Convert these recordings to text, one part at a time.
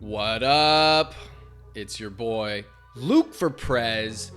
What up? It's your boy, Luke for Prez,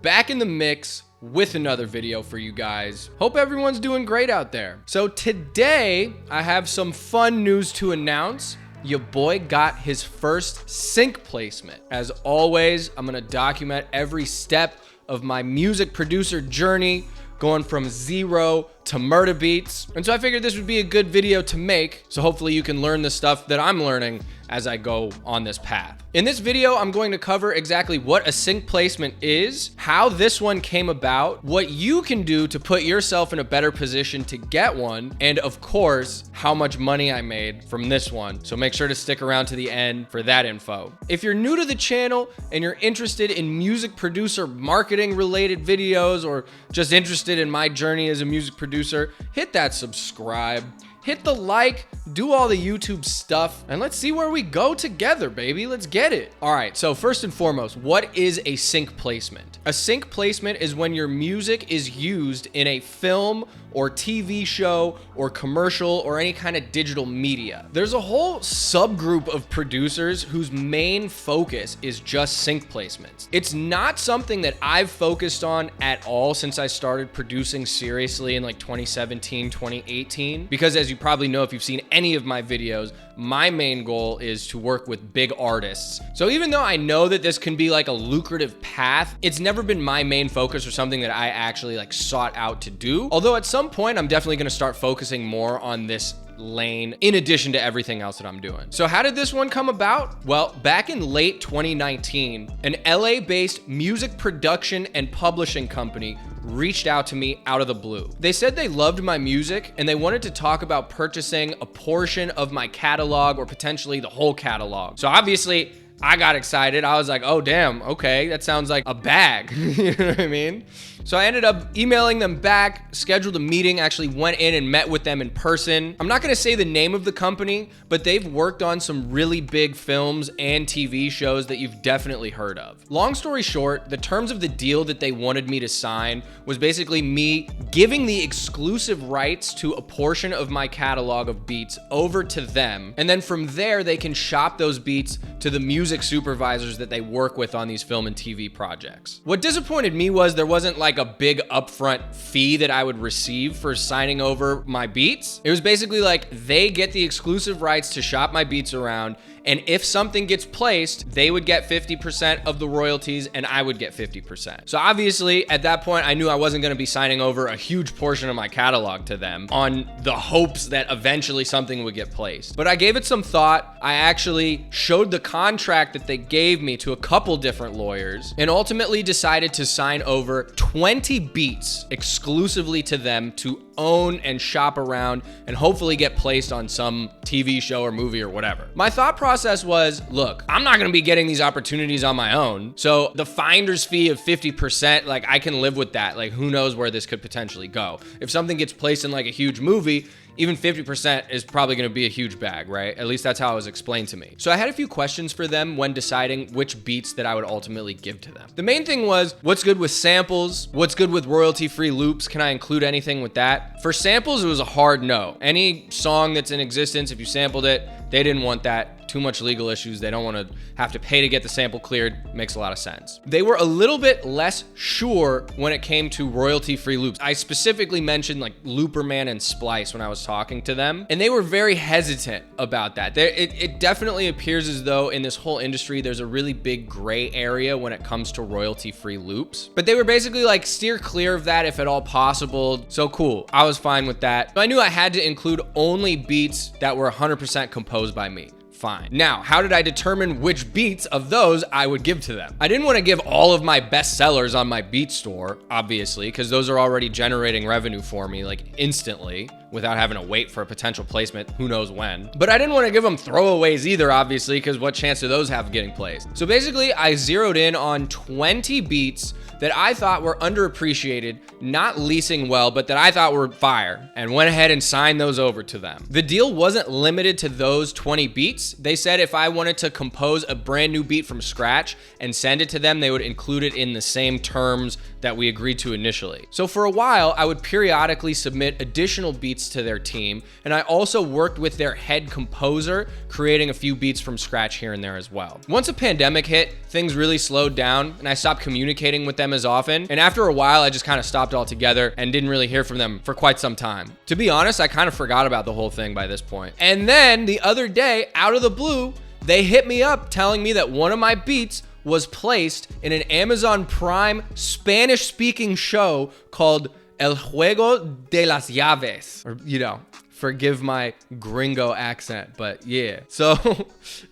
back in the mix with another video for you guys. Hope everyone's doing great out there. So today, I have some fun news to announce. Your boy got his first sync placement. As always, I'm gonna document every step of my music producer journey, going from zero to murder beats. And so I figured this would be a good video to make, so hopefully you can learn the stuff that I'm learning as I go on this path. In this video, I'm going to cover exactly what a sync placement is, how this one came about, what you can do to put yourself in a better position to get one, and of course, how much money I made from this one. So make sure to stick around to the end for that info. If you're new to the channel and you're interested in music producer marketing related videos, or just interested in my journey as a music producer, hit that subscribe. Hit the like, do all the YouTube stuff, and let's see where we go together, baby. Let's get it. All right, so first and foremost, what is a sync placement? A sync placement is when your music is used in a film or TV show or commercial or any kind of digital media. There's a whole subgroup of producers whose main focus is just sync placements. It's not something that I've focused on at all since I started producing seriously in like 2017, 2018, because as you probably know, if you've seen any of my videos, my main goal is to work with big artists. So even though I know that this can be like a lucrative path, it's never been my main focus or something that I actually like sought out to do. Although at some point, I'm definitely gonna start focusing more on this lane in addition to everything else that I'm doing. So how did this one come about? Well, back in late 2019, an LA-based music production and publishing company reached out to me out of the blue. They said they loved my music and they wanted to talk about purchasing a portion of my catalog or potentially the whole catalog. So obviously, I got excited. I was like, oh damn, okay, that sounds like a bag. You know what I mean? So I ended up emailing them back, scheduled a meeting, actually went in and met with them in person. I'm not gonna say the name of the company, but they've worked on some really big films and TV shows that you've definitely heard of. Long story short, the terms of the deal that they wanted me to sign was basically me giving the exclusive rights to a portion of my catalog of beats over to them. And then from there, they can shop those beats to the music supervisors that they work with on these film and TV projects. What disappointed me was there wasn't like a big upfront fee that I would receive for signing over my beats. It was basically like they get the exclusive rights to shop my beats around, and if something gets placed, they would get 50% of the royalties and I would get 50%. So obviously at that point, I knew I wasn't gonna be signing over a huge portion of my catalog to them on the hopes that eventually something would get placed. But I gave it some thought. I actually showed the contract that they gave me to a couple different lawyers and ultimately decided to sign over 20 beats exclusively to them to own and shop around and hopefully get placed on some TV show or movie or whatever. My thought process was, look, I'm not gonna be getting these opportunities on my own. So the finder's fee of 50%, like I can live with that. Like who knows where this could potentially go. If something gets placed in like a huge movie, even 50% is probably gonna be a huge bag, right? At least that's how it was explained to me. So I had a few questions for them when deciding which beats that I would ultimately give to them. The main thing was, what's good with samples? What's good with royalty-free loops? Can I include anything with that? For samples, it was a hard no. Any song that's in existence, if you sampled it, they didn't want that. Too much legal issues. They don't want to have to pay to get the sample cleared. Makes a lot of sense. They were a little bit less sure when it came to royalty-free loops. I specifically mentioned like Looperman and Splice when I was talking to them, and they were very hesitant about that. It definitely appears as though in this whole industry, there's a really big gray area when it comes to royalty-free loops. But they were basically like, steer clear of that if at all possible. So cool. I was fine with that. But I knew I had to include only beats that were 100% composed by me. Fine. Now, how did I determine which beats of those I would give to them? I didn't want to give all of my best sellers on my beat store, obviously, because those are already generating revenue for me like instantly without having to wait for a potential placement, who knows when. But I didn't want to give them throwaways either, obviously, because what chance do those have of getting placed? So basically, I zeroed in on 20 beats that I thought were underappreciated, not leasing well, but that I thought were fire, and went ahead and signed those over to them. The deal wasn't limited to those 20 beats. beats. They said if I wanted to compose a brand new beat from scratch and send it to them, they would include it in the same terms that we agreed to initially. So for a while, I would periodically submit additional beats to their team, and I also worked with their head composer, creating a few beats from scratch here and there as well. Once a pandemic hit, things really slowed down, and I stopped communicating with them as often, and after a while, I just kind of stopped altogether and didn't really hear from them for quite some time. To be honest, I kind of forgot about the whole thing by this point. And then the other day, out of the blue, they hit me up telling me that one of my beats was placed in an Amazon Prime Spanish-speaking show called El Juego de las Llaves. Or, you know, forgive my gringo accent, but yeah. So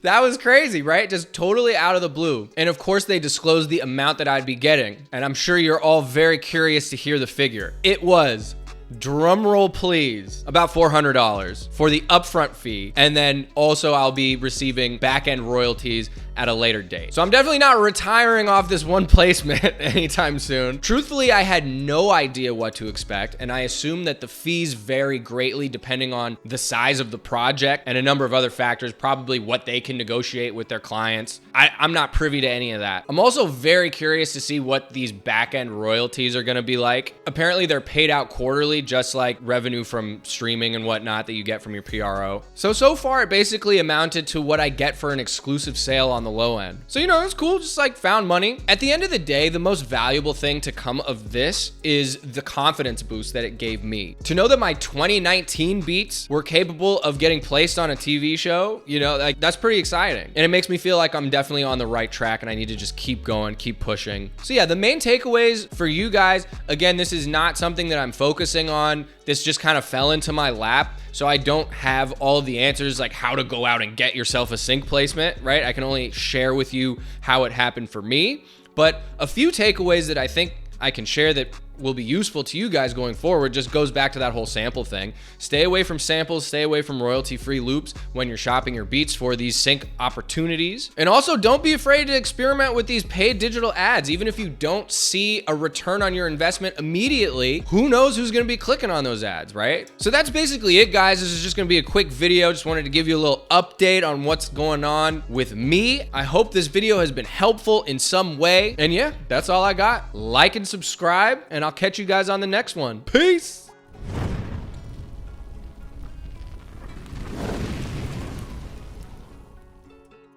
that was crazy, right? Just totally out of the blue. And of course, they disclosed the amount that I'd be getting. And I'm sure you're all very curious to hear the figure. It was, drum roll please, about $400 for the upfront fee. And then also I'll be receiving back-end royalties at a later date. So I'm definitely not retiring off this one placement anytime soon. Truthfully, I had no idea what to expect, and I assume that the fees vary greatly depending on the size of the project and a number of other factors, probably what they can negotiate with their clients. I'm not privy to any of that. I'm also very curious to see what these back-end royalties are gonna be like. Apparently they're paid out quarterly, just like revenue from streaming and whatnot that you get from your PRO. So far it basically amounted to what I get for an exclusive sale on the low end. So, you know, it's cool, just like found money. At the end of the day, the most valuable thing to come of this is the confidence boost that it gave me. To know that my 2019 beats were capable of getting placed on a TV show, you know, like that's pretty exciting. And it makes me feel like I'm definitely on the right track and I need to just keep going, keep pushing. So yeah, the main takeaways for you guys, again, this is not something that I'm focusing on. This just kind of fell into my lap. So I don't have all of the answers, like how to go out and get yourself a sync placement, right? I can only share with you how it happened for me. But a few takeaways that I think I can share that will be useful to you guys going forward just goes back to that whole sample thing. Stay away from samples, stay away from royalty-free loops when you're shopping your beats for these sync opportunities. And also don't be afraid to experiment with these paid digital ads. Even if you don't see a return on your investment immediately, who knows who's gonna be clicking on those ads, right? So that's basically it, guys. This is just gonna be a quick video. Just wanted to give you a little update on what's going on with me. I hope this video has been helpful in some way. And yeah, that's all I got. Like and subscribe, and I'll catch you guys on the next one. Peace.